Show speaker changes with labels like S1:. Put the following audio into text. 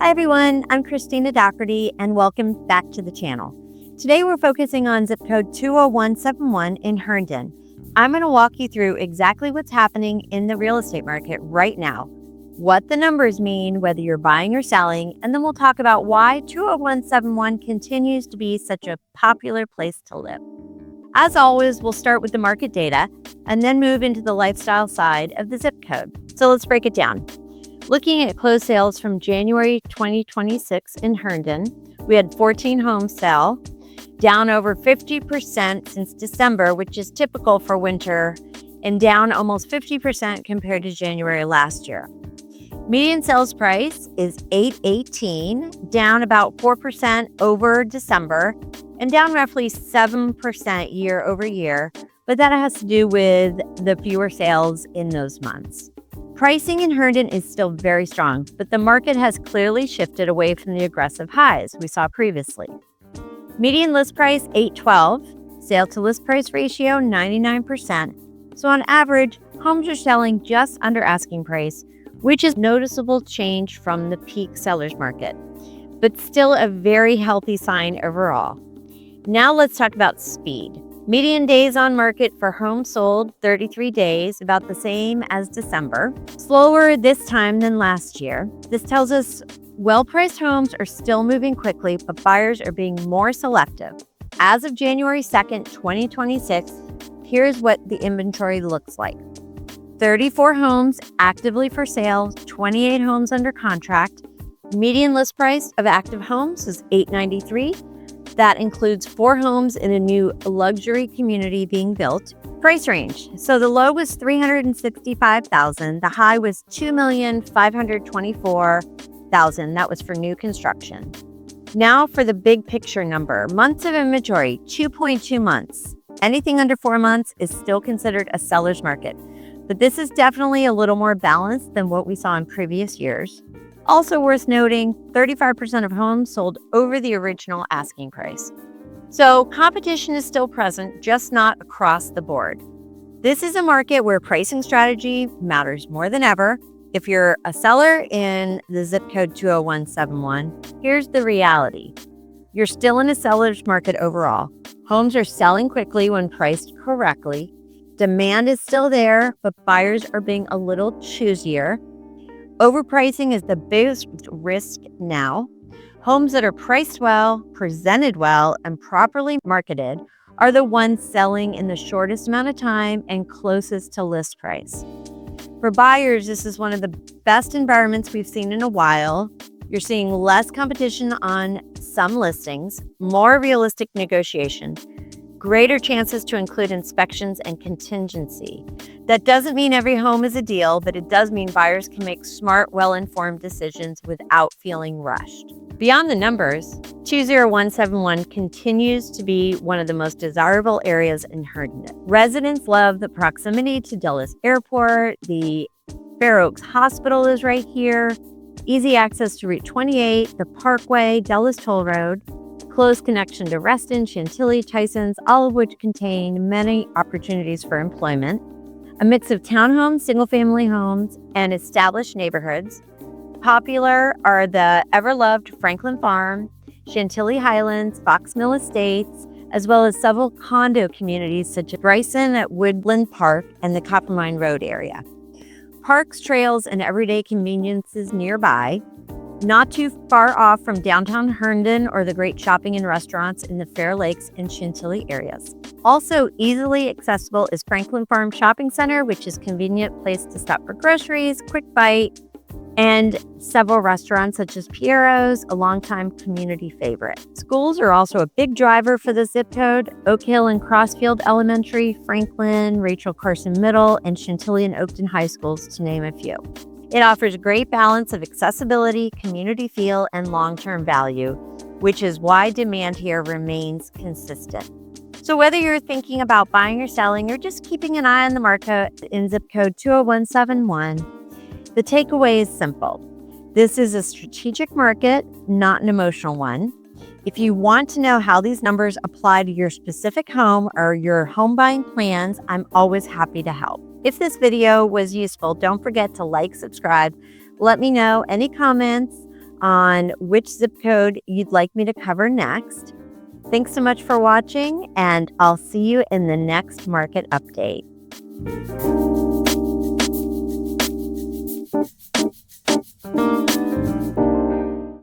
S1: Hi everyone, I'm Christina Doherty and welcome back to the channel. Today we're focusing on zip code 20171 in Herndon. I'm going to walk you through exactly what's happening in the real estate market right now, what the numbers mean, whether you're buying or selling, and then we'll talk about why 20171 continues to be such a popular place to live. As always, we'll start with the market data and then move into the lifestyle side of the zip code. So let's break it down. Looking at closed sales from January 2026 in Herndon, we had 14 homes sell, down over 50% since December, which is typical for winter, and down almost 50% compared to January last year. Median sales price is $818, down about 4% over December, and down roughly 7% year over year, but that has to do with the fewer sales in those months. Pricing in Herndon is still very strong, but the market has clearly shifted away from the aggressive highs we saw previously. Median list price $812, sale to list price ratio 99%. So on average, homes are selling just under asking price, which is a noticeable change from the peak sellers market, but still a very healthy sign overall. Now let's talk about speed. Median days on market for homes sold, 33 days, about the same as December. Slower this time than last year. This tells us well-priced homes are still moving quickly, but buyers are being more selective. As of January 2nd, 2026, here's what the inventory looks like. 34 homes actively for sale, 28 homes under contract. Median list price of active homes is $893. That includes 4 homes in a new luxury community being built. Price range. So the low was $365,000. The high was $2,524,000. That was for new construction. Now for the big picture number. Months of inventory, 2.2 months. Anything under 4 months is still considered a seller's market. But this is definitely a little more balanced than what we saw in previous years. Also worth noting, 35% of homes sold over the original asking price. So competition is still present, just not across the board. This is a market where pricing strategy matters more than ever. If you're a seller in the zip code 20171, here's the reality. You're still in a seller's market overall. Homes are selling quickly when priced correctly. Demand is still there, but buyers are being a little choosier. Overpricing is the biggest risk now. Homes that are priced well, presented well, and properly marketed are the ones selling in the shortest amount of time and closest to list price. For buyers, this is one of the best environments we've seen in a while. You're seeing less competition on some listings, more realistic negotiation, greater chances to include inspections and contingency. That doesn't mean every home is a deal, but it does mean buyers can make smart, well-informed decisions without feeling rushed. Beyond the numbers, 20171 continues to be one of the most desirable areas in Herndon. Residents love the proximity to Dulles Airport. The Fair Oaks Hospital is right here. Easy access to Route 28, the Parkway, Dulles Toll Road. Close connection to Reston, Chantilly, Tysons, all of which contain many opportunities for employment. A mix of townhomes, single-family homes, and established neighborhoods. Popular are the ever-loved Franklin Farm, Chantilly Highlands, Fox Mill Estates, as well as several condo communities such as Bryson at Woodland Park and the Coppermine Road area. Parks, trails, and everyday conveniences nearby. Not too far off from downtown Herndon or the great shopping and restaurants in the Fair Lakes and Chantilly areas. Also easily accessible is Franklin Farm Shopping Center, which is a convenient place to stop for groceries, quick bite, and several restaurants such as Piero's, a longtime community favorite. Schools are also a big driver for the zip code. Oak Hill and Crossfield Elementary, Franklin, Rachel Carson Middle, and Chantilly and Oakton High Schools, to name a few. It offers a great balance of accessibility, community feel, and long-term value, which is why demand here remains consistent. So whether you're thinking about buying or selling or just keeping an eye on the market in zip code 20171, the takeaway is simple. This is a strategic market, not an emotional one. If you want to know how these numbers apply to your specific home or your home buying plans, I'm always happy to help. If this video was useful, don't forget to like, subscribe. Let me know any comments on which zip code you'd like me to cover next. Thanks so much for watching, and I'll see you in the next market update.